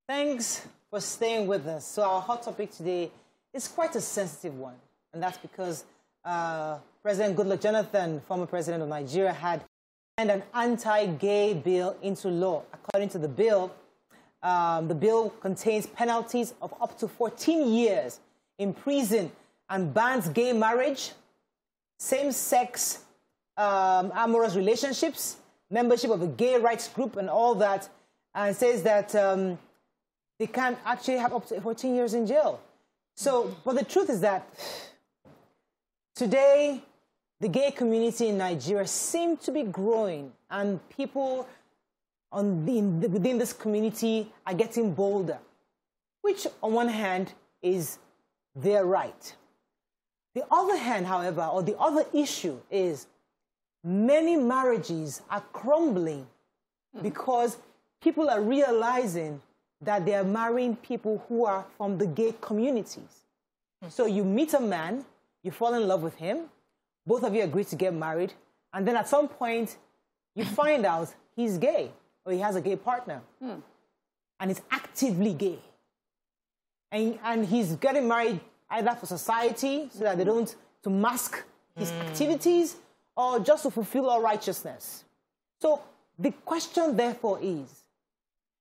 Thanks for staying with us. So our hot topic today is quite a sensitive one, and that's because President Goodluck Jonathan, former president of Nigeria, had signed an anti-gay bill into law. According to the bill contains penalties of up to 14 years in prison and bans gay marriage, same-sex amorous relationships, membership of a gay rights group and all that, and says that they can actually have up to 14 years in jail. So, but the truth is that today, the gay community in Nigeria seems to be growing, and people within this community are getting bolder, which on one hand is their right. The other hand, however, or the other issue is many marriages are crumbling because people are realizing that they are marrying people who are from the gay communities. So you meet a man, you fall in love with him, both of you agree to get married, and then at some point you find out he's gay or he has a gay partner and he's actively gay. And he's getting married either for society so that they don't, to mask his activities, or just to fulfill all righteousness. So the question therefore is,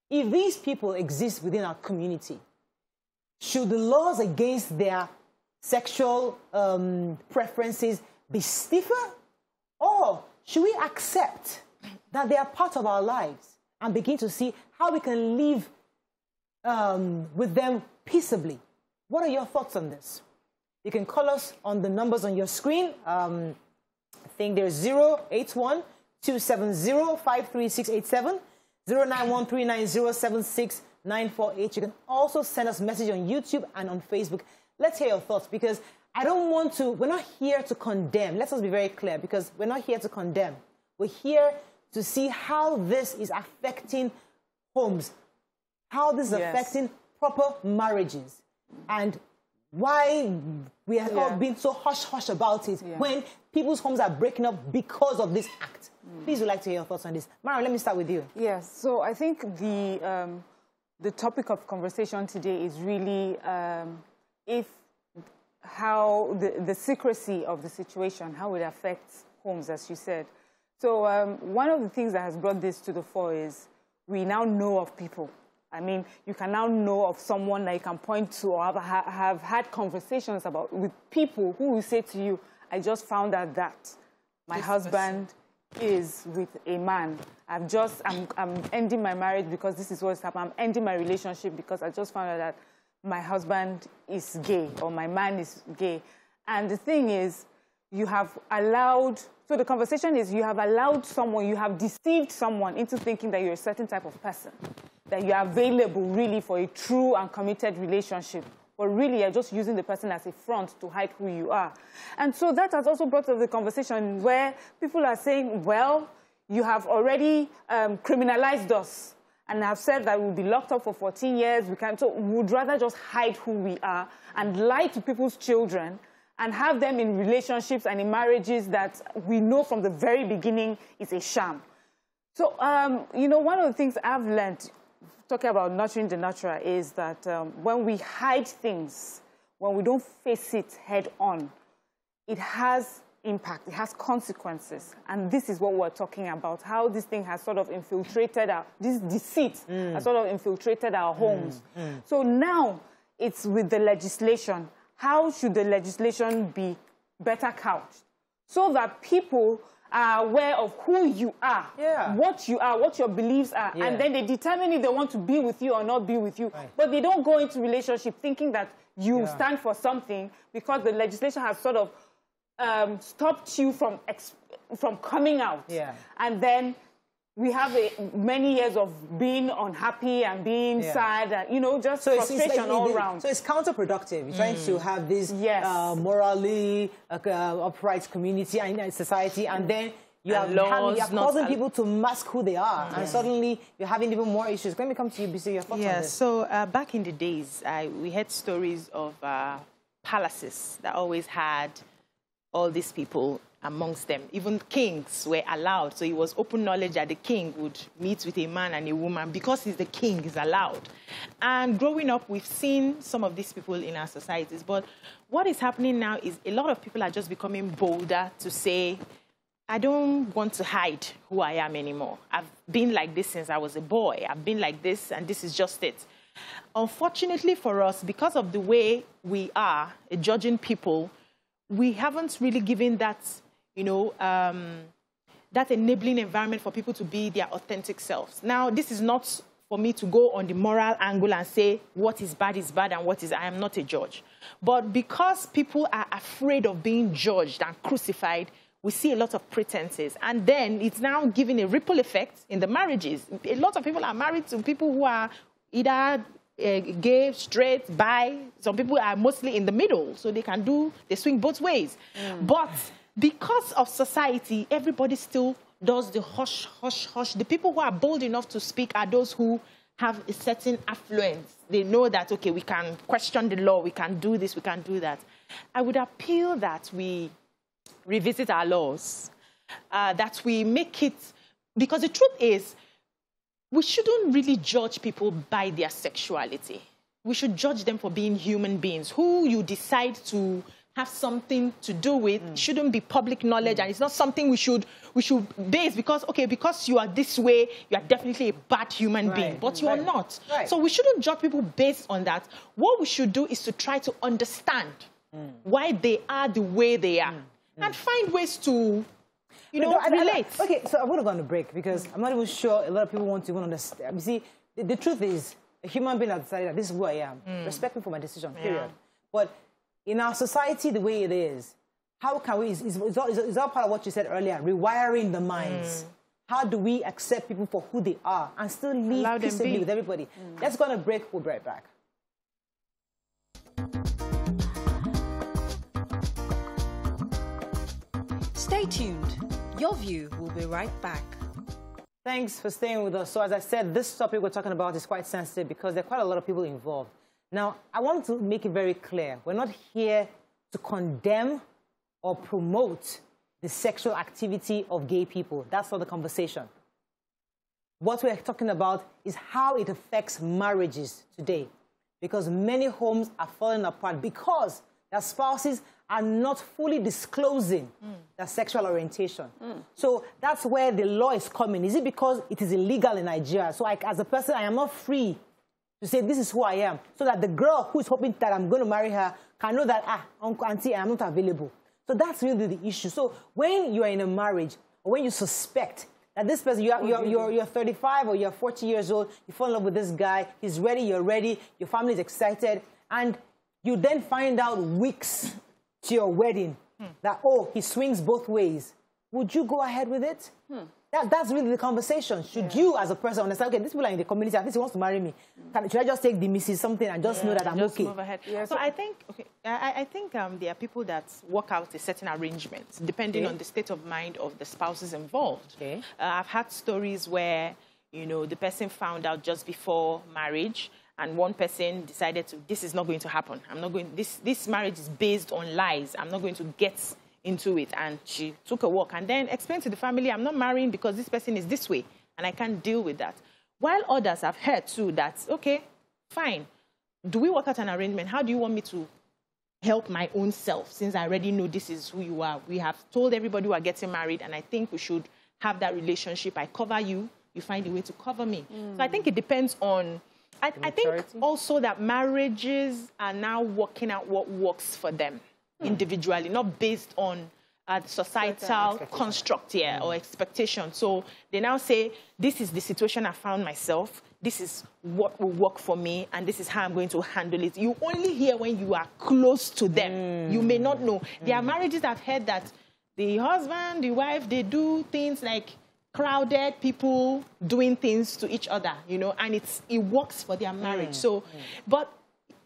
if these people exist within our community, should the laws against their sexual preferences be stiffer? Or should we accept that they are part of our lives and begin to see how we can live with them peaceably? What are your thoughts on this? You can call us on the numbers on your screen. I think there's 081-270-53687, 09139076948. You can also send us a message on YouTube and on Facebook. Let's hear your thoughts, because I don't want to, we're not here to condemn. Let us be very clear, because we're not here to condemn. We're here to see how this is affecting homes, how this is affecting proper marriages, and why we have all been so hush-hush about it when people's homes are breaking up because of this act. Please would like to hear your thoughts on this. Mara, let me start with you. Yes, so I think the topic of conversation today is really how the secrecy of the situation, how it affects homes, as you said. So one of the things that has brought this to the fore is we now know of people. I mean, you can now know of someone that you can point to or have had conversations about with people who will say to you, I just found out that my husband is with a man. I'm ending my marriage because this is what's happened. I'm ending my relationship because I just found out that my husband is gay or my man is gay. And the thing is, you have allowed, so the conversation is you have allowed someone, you have deceived someone into thinking that you're a certain type of person, that you are available really for a true and committed relationship. But really, you're just using the person as a front to hide who you are. And so that has also brought up the conversation where people are saying, well, you have already criminalized us and have said that we'll be locked up for 14 years. So we would rather just hide who we are and lie to people's children and have them in relationships and in marriages that we know from the very beginning is a sham. So, you know, one of the things I've learned talking about nurturing the nurturer is that when we hide things, when we don't face it head on, it has impact, it has consequences. And this is what we're talking about, how this thing has sort of infiltrated this deceit has sort of infiltrated our homes. So now it's with the legislation. How should the legislation be better couched so that people are aware of who you are, what you are, what your beliefs are, and then they determine if they want to be with you or not be with you. But they don't go into relationship thinking that you stand for something because the legislation has sort of stopped you from coming out. And then we have many years of being unhappy and being sad, and, you know, just frustration all around. So it's counterproductive. You're trying to have this morally upright community and society, and then you're causing people to mask who they are, and suddenly you're having even more issues. Let me come to you, BC, your thoughts on this. So back in the days, we had stories of palaces that always had all these people, amongst them. Even kings were allowed. So it was open knowledge that the king would meet with a man and a woman. Because he's the king, he's allowed. And growing up, we've seen some of these people in our societies. But what is happening now is a lot of people are just becoming bolder to say, I don't want to hide who I am anymore. I've been like this since I was a boy. I've been like this, and this is just it. Unfortunately for us, because of the way we are judging people, we haven't really given that, you know, that enabling environment for people to be their authentic selves. Now, this is not for me to go on the moral angle and say what is bad and what is, I am not a judge. But because people are afraid of being judged and crucified, we see a lot of pretenses. And then it's now giving a ripple effect in the marriages. A lot of people are married to people who are either gay, straight, bi. Some people are mostly in the middle, so they swing both ways. But because of society, everybody still does the hush, hush, hush. The people who are bold enough to speak are those who have a certain affluence. They know that, okay, we can question the law, we can do this, we can do that. I would appeal that we revisit our laws, that we make it, because the truth is, we shouldn't really judge people by their sexuality. We should judge them for being human beings. Who you decide to have something to do with shouldn't be public knowledge, and it's not something we should base because, okay, because you are this way, you are definitely a bad human being, but you are not. So we shouldn't judge people based on that. What we should do is to try to understand why they are the way they are and find ways to, you know, relate. Okay, so I'm going to go on a break because I'm not even sure a lot of people want to even understand. You see, the truth is, a human being has decided that this is who I am. Respect me for my decision, period. But in our society, the way it is, how can we, is all part of what you said earlier, rewiring the minds. How do we accept people for who they are and still live peaceably with everybody? Let's go on a break. We'll be right back. Stay tuned. Your View will be right back. Thanks for staying with us. So as I said, this topic we're talking about is quite sensitive because there are quite a lot of people involved. Now, I want to make it very clear. We're not here to condemn or promote the sexual activity of gay people. That's not the conversation. What we're talking about is how it affects marriages today. Because many homes are falling apart because their spouses are not fully disclosing their sexual orientation. So that's where the law is coming. Is it because it is illegal in Nigeria? So as a person, I am not free to say this is who I am, so that the girl who is hoping that I'm going to marry her can know that, Uncle, Auntie, I am not available. So that's really the issue. So when you are in a marriage, or when you suspect that this person, you're 35 or you're 40 years old, you fall in love with this guy, he's ready, you're ready, your family is excited, and you then find out weeks to your wedding that, oh, he swings both ways. Would you go ahead with it? That's really the conversation. Should you, as a person, understand, okay, these people are in the community, at least he wants to marry me. Should I just take the Mrs. something and just know that I'm okay? Move ahead. So I think, I think there are people that work out a certain arrangement, depending on the state of mind of the spouses involved. I've had stories where, you know, the person found out just before marriage, and one person decided to, this is not going to happen. I'm not going, this marriage is based on lies. I'm not going to get into it. And she took a walk and then explained to the family, I'm not marrying because this person is this way and I can't deal with that. While others have heard too that, okay, fine. Do we work out an arrangement? How do you want me to help my own self since I already know this is who you are? We have told everybody we are getting married and I think we should have that relationship. I cover you, you find a way to cover me. So I think it depends on, I think also that marriages are now working out what works for them individually, not based on societal construct or expectation. So they now say, this is the situation I found myself, this is what will work for me, and this is how I'm going to handle it. You only hear when you are close to them. You may not know. There are marriages I've heard that the husband, the wife, they do things like crowded people doing things to each other, you know, and it works for their marriage. So, but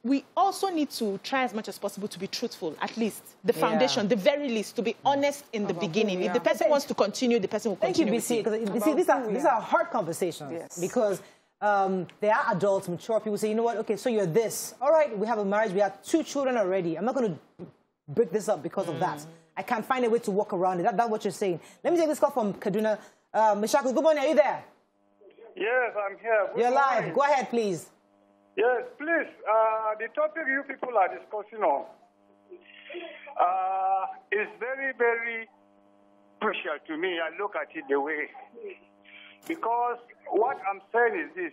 we also need to try as much as possible to be truthful, at least the foundation, the very least, to be honest in the beginning. If the person wants to continue, the person will continue. Thank you, BC, because these are hard conversations. Because there are adults, mature people say, you know what, okay, so you're this. All right, we have a marriage, we have 2 children already. I'm not going to break this up because of that. I can't find a way to walk around it. That's what you're saying. Let me take this call from Kaduna. Mishaku, good morning. Are you there? Yes, I'm here. You're live. Go ahead, please. Yes, please. The topic you people are discussing on is very, very crucial to me. I look at it the way. Because what I'm saying is this,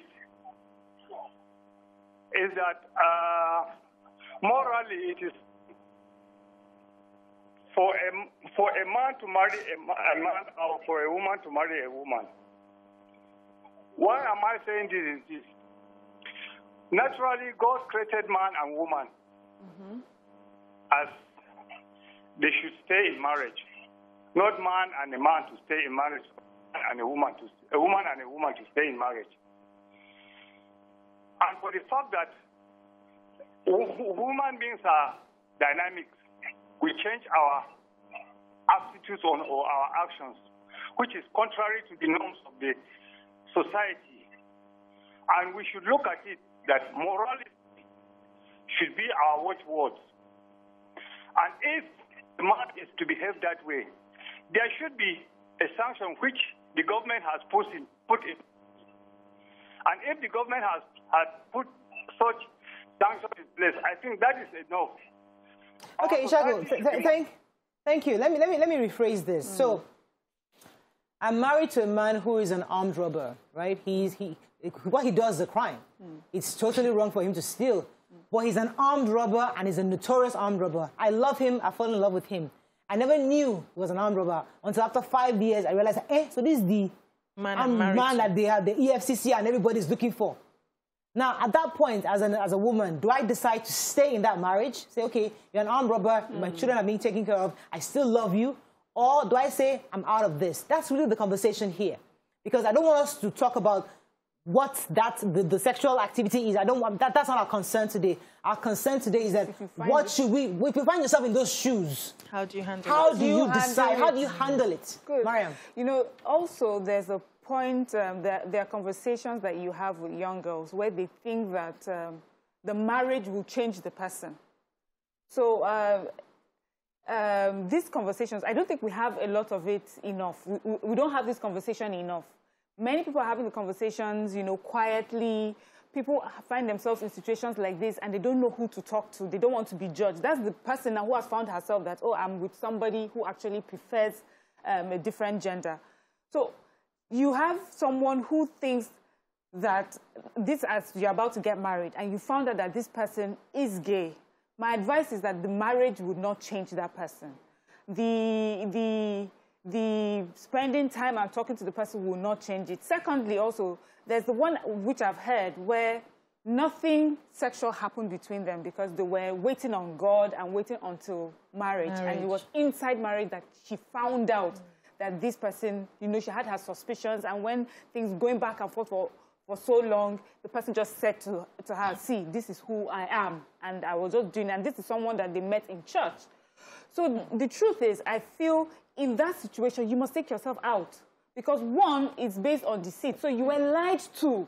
is that morally it is for a man to marry a man or for a woman to marry a woman. Why am I saying this is this? Naturally, God created man and woman as they should stay in marriage, not man and a man to stay in marriage, and a woman and a woman to stay in marriage. And for the fact that human beings are dynamic, we change our attitudes or our actions, which is contrary to the norms of the society. And we should look at it that morality should be our watchwords. And if the man is to behave that way, there should be a sanction which the government has put in. And if the government has put such sanctions in place, I think that is enough. Okay, Ishaku, thank you. Let me rephrase this. So, I'm married to a man who is an armed robber, right? What he does is a crime. It's totally wrong for him to steal. But he's an armed robber, and he's a notorious armed robber. I love him. I fall in love with him. I never knew he was an armed robber until after 5 years I realized, so this is the man that they have, the EFCC and everybody's looking for. Now, at that point, as a woman, do I decide to stay in that marriage? Say, okay, you're an armed robber, my children are being taken care of, I still love you. Or do I say, I'm out of this? That's really the conversation here. Because I don't want us to talk about what the sexual activity is. I don't want that's not our concern today. Our concern today is that if you find yourself in those shoes, how do you handle it? How do you decide? How do you handle it? Good. Mariam. You know, also there's a point that there are conversations that you have with young girls where they think that the marriage will change the person. So these conversations, I don't think we have a lot of it enough. We don't have this conversation enough. Many people are having the conversations, you know, quietly. People find themselves in situations like this and they don't know who to talk to. They don't want to be judged. That's the person now who has found herself that, oh, I'm with somebody who actually prefers a different gender. So you have someone who thinks that this, as you're about to get married, and you found out that this person is gay. My advice is that the marriage would not change that person. The spending time and talking to the person will not change it. Secondly, also, there's the one which I've heard where nothing sexual happened between them because they were waiting on God and waiting until marriage. And it was inside marriage that she found out that this person, you know, she had her suspicions. And when things going back and forth for so long, the person just said to her, see, this is who I am. And I was just doing, and this is someone that they met in church. So the truth is, I feel in that situation, you must take yourself out. Because one is based on deceit. So you were lied to.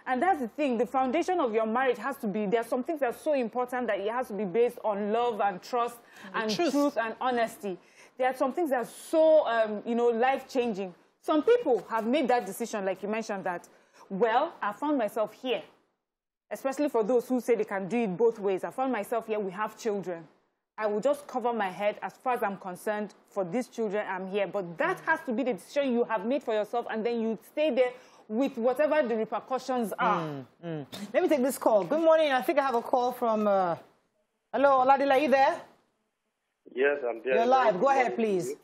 And that's the thing. The foundation of your marriage has to be, there are some things that are so important that it has to be based on love and trust and truth and honesty. There are some things that are so, you know, life-changing. Some people have made that decision, like you mentioned, that, well, I found myself here. Especially for those who say they can do it both ways. I found myself here, we have children. I will just cover my head as far as I'm concerned for these children, I'm here. But that has to be the decision you have made for yourself, and then you stay there with whatever the repercussions are. Let me take this call. Good morning. I think I have a call from... Hello, Oladile, are you there? Yes, I'm there. You're live. Go ahead, please.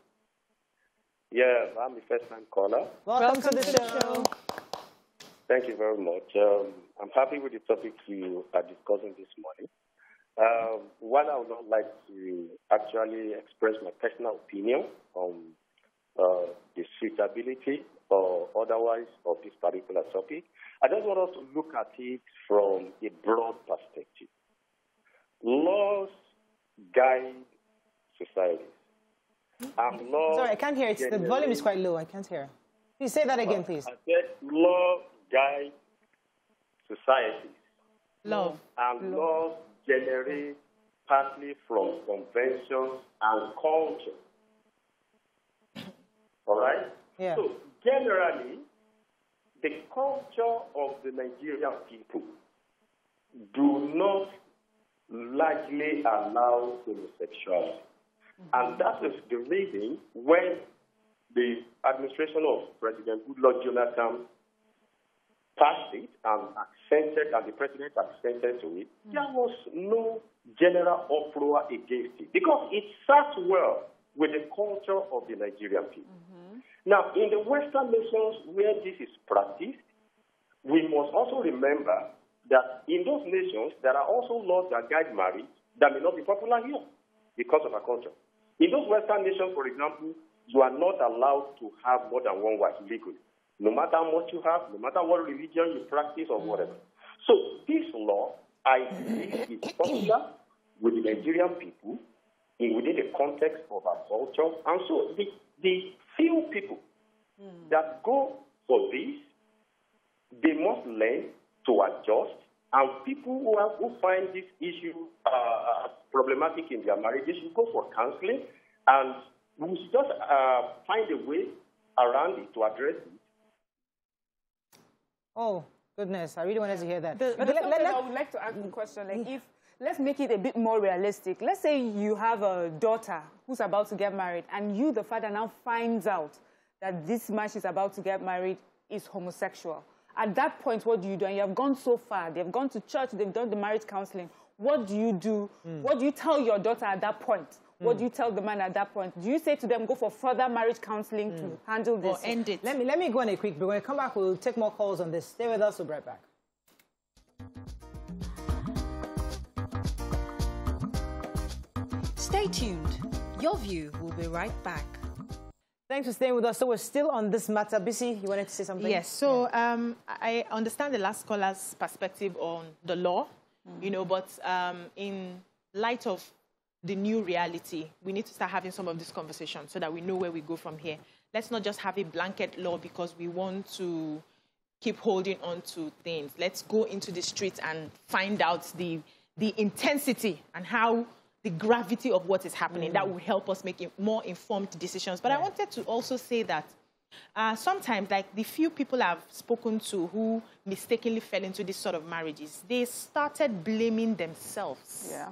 Yeah, I'm the first-time caller. Welcome to the show. Thank you very much. I'm happy with the topic you are discussing this morning. One, I would not like to actually express my personal opinion on the suitability or otherwise of this particular topic. I just want us to look at it from a broad perspective. Laws guide societies. And laws Sorry, I can't hear it. The volume is quite low. I can't hear. Please say that again, please. I said law guide societies. Love. And laws generate partly from conventions and culture. All right? Yeah. So generally, the culture of the Nigerian people do not largely allow homosexuality. And that is the reason when the administration of President Goodluck Jonathan passed it and accented, and the president accented to it, there was no general uproar against it because it sat well with the culture of the Nigerian people. Now, in the Western nations where this is practiced, we must also remember that in those nations, there are also laws that guide marriage that may not be popular here because of our culture. In those Western nations, for example, you are not allowed to have more than one wife legally, no matter how much you have, no matter what religion you practice or whatever. So this law, I believe, is popular with the Nigerian people within the context of our culture. And so the few people that go for this, they must learn to adjust. And people who find this issue problematic in their marriage, they should go for counseling. And we should just find a way around it to address it. Oh, goodness. I really wanted to hear that. I would like to ask a question. Like, if let's make it a bit more realistic. Let's say you have a daughter who's about to get married, and you, the father, now finds out that this man she's about to get married is homosexual. At that point, what do you do? And you have gone so far. They've gone to church. They've done the marriage counseling. What do you do? What do you tell your daughter at that point? What do you tell the man at that point? Do you say to them, go for further marriage counseling to handle this? Or end it? Let me go on a quick break. When we come back, we'll take more calls on this. Stay with us. We'll be right back. Stay tuned. Your view will be right back. Thanks for staying with us. So we're still on this matter. Bisi, you wanted to say something? Yes. So I understand the last caller's perspective on the law, you know, but in light of the new reality, we need to start having some of this conversation so that we know where we go from here. Let's not just have a blanket law because we want to keep holding on to things. Let's go into the streets and find out the intensity and how the gravity of what is happening. That will help us make more informed decisions. But I wanted to also say that sometimes, like the few people I've spoken to who mistakenly fell into this sort of marriages, they started blaming themselves. Yeah.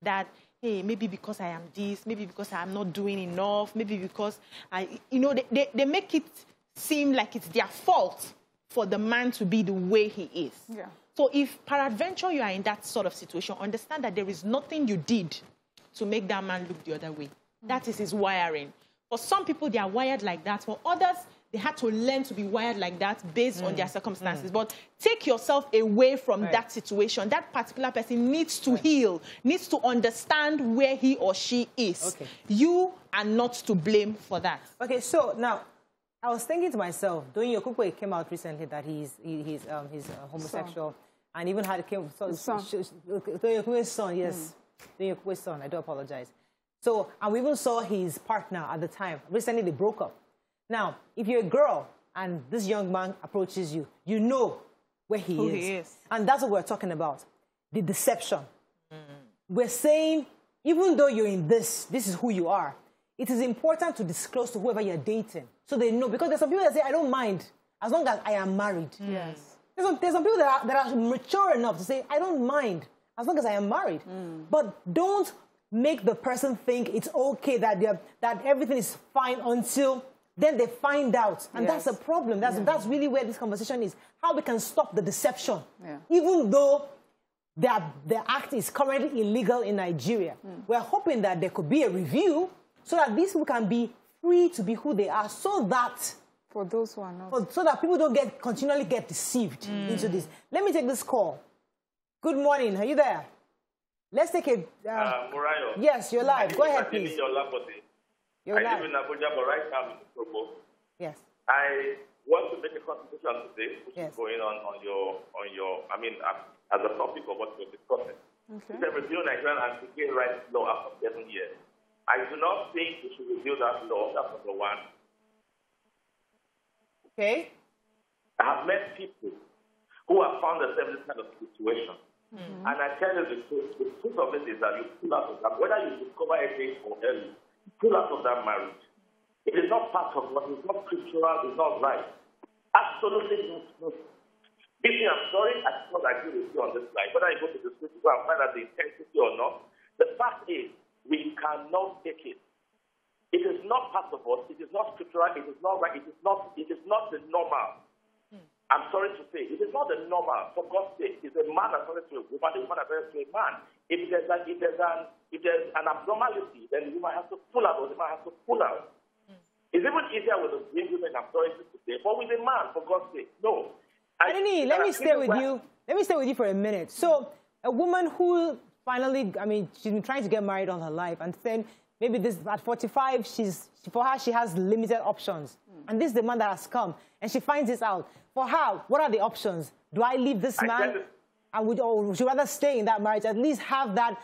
That, hey, maybe because I am this, maybe because I'm not doing enough, maybe because they make it seem like it's their fault for the man to be the way he is. Yeah. So if peradventure you are in that sort of situation, understand that there is nothing you did to make that man look the other way. That is his wiring. For some people, they are wired like that. For others, they had to learn to be wired like that based on their circumstances. But take yourself away from that situation. That particular person needs to heal, needs to understand where he or she is. Okay. You are not to blame for that. Okay, so now, I was thinking to myself, Doyin Okukwe came out recently that he's homosexual, and even had Doyin Okukwe's son, yes, Doyin Okukwe's son. I do apologize. So, and we even saw his partner at the time. Recently, they broke up. Now, if you're a girl and this young man approaches you, you know where he is. And that's what we're talking about, the deception. We're saying, even though you're in this is who you are, it is important to disclose to whoever you're dating so they know. Because there's some people that say, I don't mind as long as I am married. Yes. There's some people that are mature enough to say, I don't mind as long as I am married. But don't make the person think it's okay that everything is fine until then they find out. And that's the problem. That's really where this conversation is. How we can stop the deception. Even though the act is currently illegal in Nigeria. We're hoping that there could be a review so that these people can be free to be who they are, so that for those who are not, so that people don't continually get deceived into this. Let me take this call. Good morning. Are you there? Let's take it. Murayo. Yes, you're live. Go ahead, please. I live in Abuja, but right now I'm in Togo. Yes. I want to make a contribution today, which is going on your. I mean, as a topic of what we're discussing. Okay. It's a review Nigerian anti-gay rights law after 7 years. I do not think we should review that law. That's number one. Okay. I have met people who have found themselves in this kind of situation. And I tell you the truth of it is that you pull out of that, whether you discover a date or early, pull out of that marriage. It is not part of what is not scriptural, it's not right. Absolutely not. Bibi, I'm sorry, I cannot agree with you on this line. Whether you go to the scripture and find out the intensity or not, the fact is, we cannot take it. It is not part of us, it is not scriptural, it is not right, it is not the normal. I'm sorry to say, it is not the normal. For God's sake, it's a man that's married to a woman, the woman that's married to a man. If there's an abnormality, then the woman has to pull out, or the man has to pull out. It's even easier with a women, I'm sorry to say, but with a man, for God's sake, no. Anthony, let me stay with you. Let me stay with you for a minute. So, a woman who finally, I mean, she's been trying to get married all her life, and then maybe at 45, for her, she has limited options. And this is the man that has come, and she finds this out. For her, what are the options? Do I leave this man, or would you rather stay in that marriage? At least have that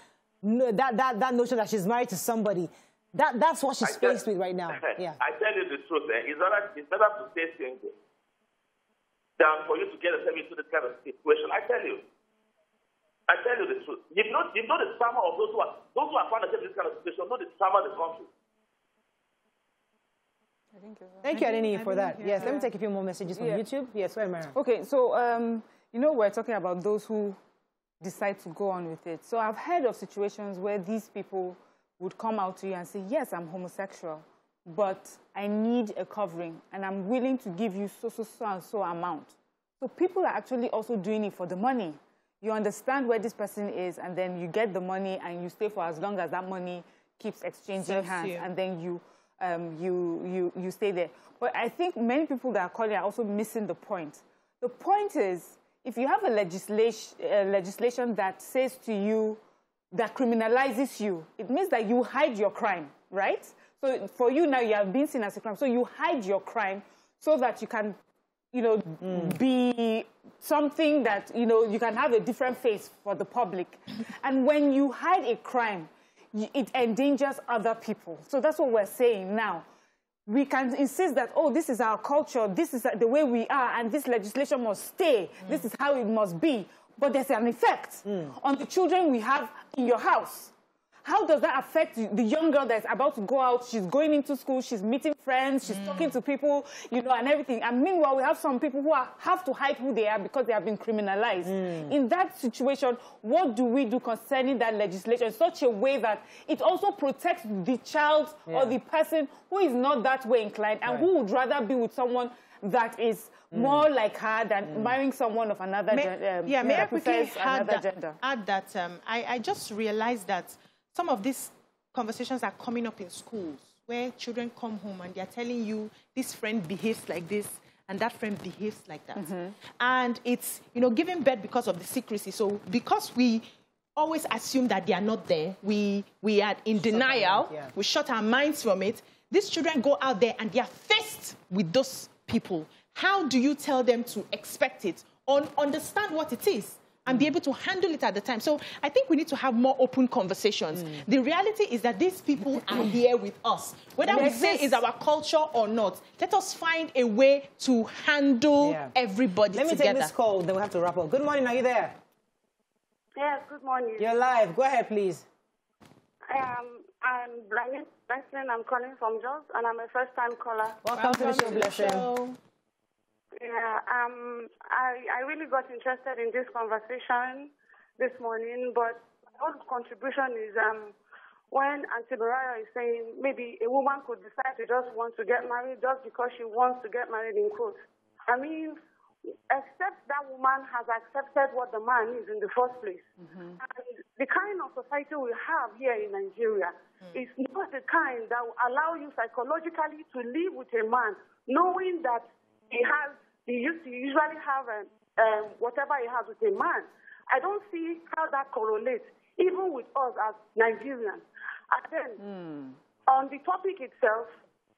notion that she's married to somebody. That's what she's faced with right now. Yeah. I tell you the truth. It's better to stay single than for you to get yourself into this kind of situation. I tell you the truth. You know the trauma of those who are found themselves in this kind of situation. Know the trauma of the country. Thank you, Adeni, for that. Yes, let me take a few more messages from YouTube. Yes, where am I? Okay, so, we're talking about those who decide to go on with it. So I've heard of situations where these people would come out to you and say, yes, I'm homosexual, but I need a covering, and I'm willing to give you so and so amount. So people are actually also doing it for the money. You understand where this person is, and then you get the money, and you stay for as long as that money keeps exchanging hands, and then you stay there. But I think many people that are calling are also missing the point. The point is, if you have a legislation that says to you, that criminalizes you, it means that you hide your crime, right? So for you now, you have been seen as a crime. So you hide your crime so that you can, be something that, you can have a different face for the public. And when you hide a crime, it endangers other people. So that's what we're saying now. We can insist that, oh, this is our culture, this is the way we are, and this legislation must stay. This is how it must be. But there's an effect on the children we have in your house. How does that affect the young girl that's about to go out? She's going into school, she's meeting friends, she's talking to people, and everything. And meanwhile, we have some people who have to hide who they are because they have been criminalized. In that situation, what do we do concerning that legislation in such a way that it also protects the child or the person who is not that way inclined and who would rather be with someone that is more like her than marrying someone of another gender? May I quickly add that I just realized that some of these conversations are coming up in schools where children come home and they're telling you this friend behaves like this and that friend behaves like that. And it's, giving birth because of the secrecy. So because we always assume that they are not there, we are in denial, we shut our minds from it. These children go out there and they are faced with those people. How do you tell them to expect it or understand what it is and be able to handle it at the time? So I think we need to have more open conversations. The reality is that these people are here with us. Whether we say it's our culture or not, let us find a way to handle everybody together. Let me take this call, then we have to wrap up. Good morning, are you there? Yes, good morning. You're live. Go ahead, please. I'm Blessing. I'm calling from Jos, and I'm a first-time caller. Welcome to the show, Blessing. Yeah, I really got interested in this conversation this morning, but my own contribution is when Auntie Mariah is saying maybe a woman could decide to just want to get married just because she wants to get married, in quotes. I mean, except that woman has accepted what the man is in the first place. And the kind of society we have here in Nigeria is not the kind that will allow you psychologically to live with a man knowing that he used to usually have whatever he has with a man. I don't see how that correlates, even with us as Nigerians. And then, on the topic itself,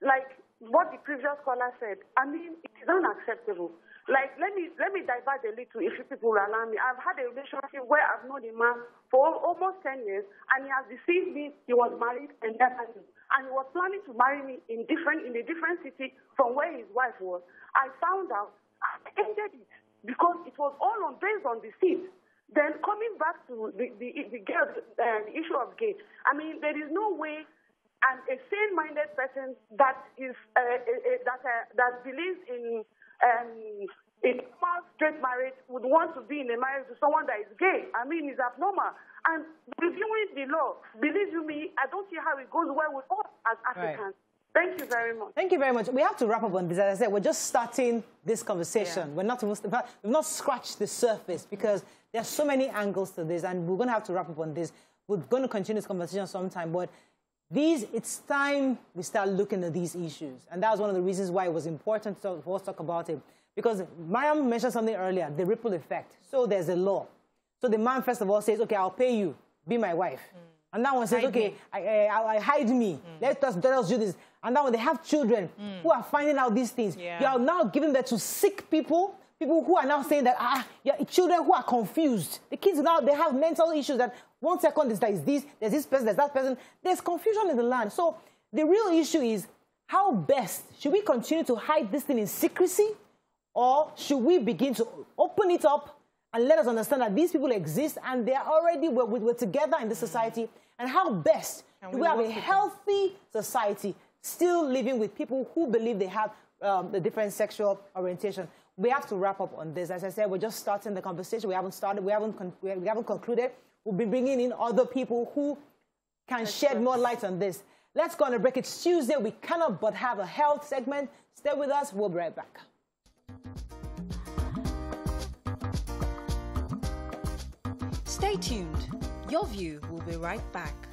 like what the previous caller said, I mean, it is unacceptable. Like, let me divert a little, if you people will allow me. I've had a relationship where I've known a man for almost 10 years, and he has deceived me. He was married and never knew. And he was planning to marry me in a different city from where his wife was. I found out, I ended it, because it was all based on deceit. Then coming back to the issue of gay, I mean, there is no way a sane-minded person that is that believes in straight marriage would want to be in a marriage with someone that is gay. I mean, it's abnormal. And reviewing the law, believe you me, I don't see how it goes well with us as Africans. Right. Thank you very much. Thank you very much. We have to wrap up on this. As I said, we're just starting this conversation. Yeah. We've not scratched the surface because there are so many angles to this, and we're going to have to wrap up on this. We're going to continue this conversation sometime, but it's time we start looking at these issues. And that was one of the reasons why it was important for us to talk about it. Because Mariam mentioned something earlier, the ripple effect. So there's a law. So the man, first of all, says, okay, I'll pay you, be my wife. And that one says, okay, I hide me. Let us do this. And that one, they have children who are finding out these things. Yeah. You are now giving that to sick people who are now saying that, children who are confused. The kids now, they have mental issues that 1 second is this, there's this person, there's that person. There's confusion in the land. So the real issue is how best should we continue to hide this thing in secrecy, or should we begin to open it up and let us understand that these people exist and they are already, we're together in this society, and how best do we have a healthy society still living with people who believe they have a different sexual orientation. We have to wrap up on this. As I said, we're just starting the conversation. We haven't started. We haven't concluded. We'll be bringing in other people who can shed more light on this. Let's go on a break. It's Tuesday. We cannot but have a health segment. Stay with us. We'll be right back. Stay tuned. Your View will be right back.